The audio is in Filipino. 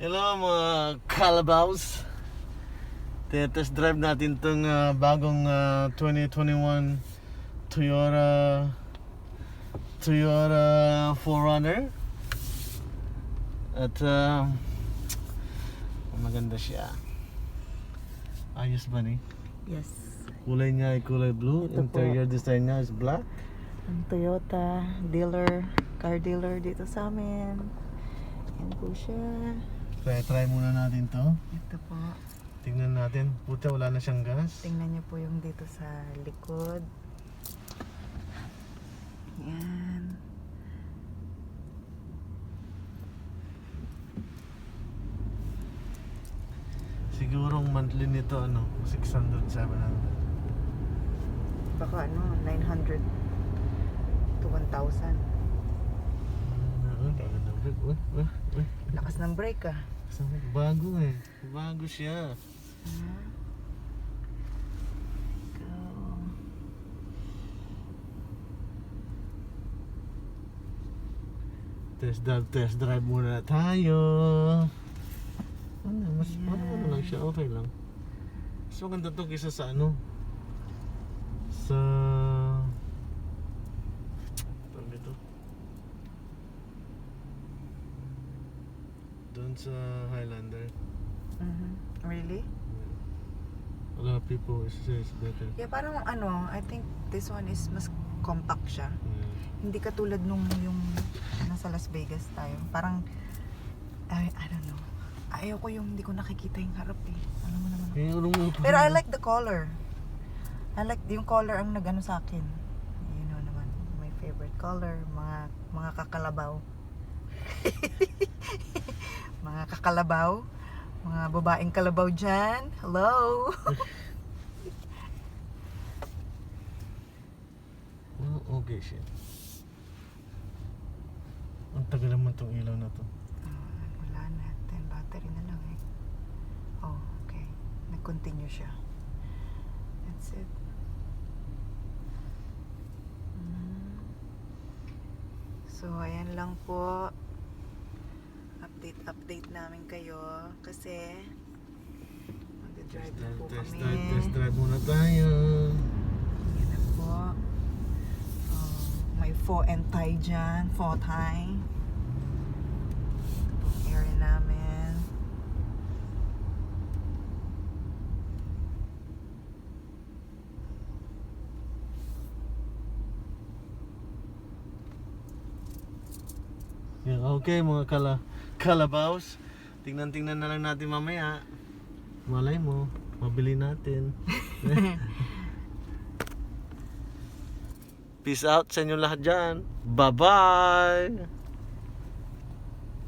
Hello mga Calabaos. Test drive natin tong bagong 2021 Toyota 4Runner. At maganda siya. Ayos ba ni? Yes. Kulay niya ay kulay blue. Ito po. Interior design niya is black. Ang Toyota dealer, car dealer dito sa amin. Yan po siya. Try muna natin to. Ito po. Tingnan natin. Puta, wala na siyang gas. Tingnan niyo po yung dito sa likod. Yan. Siguro ang monthly nito 600, 700. Baka 900 to 1,000. Lakas ng brake ah. Bago Bago siya. Go. Test drive muna tayo. Mas Yan. lang siya, okay lang. Mas maganda to kaysa sa sa dito. Doon sa Highlander. Really? A lot of people say it's better. Yeah, parang I think this one is mas compact siya. Yeah. Hindi katulad nung yung nasa Las Vegas tayo. Parang, I don't know. Ayaw ko yung hindi ko nakikita yung harap eh. Alam mo naman. Pero I like the color. I like yung color ang nag-ano sa akin. You know naman, my favorite color. Mga kakalabaw. Mga kakalabaw. Mga babaeng kalabaw dyan. Hello! Okay siya. Ang tagal naman tong ilaw na to. Wala na. 10 battery na lang eh. Oh, okay. Nag-continue siya. That's it. So, ayan lang po. Update namin kayo. Kasi, mag-drive na po kami. Test drive muna tayo. Ayan na po. May faux and tie dyan. Faux tie. Ito pong area namin. Yeah, okay mga Calabaos. Tingnan na lang natin mamaya. Malay mo, mabili natin. Peace out sa inyo lahat dyan. Bye-bye!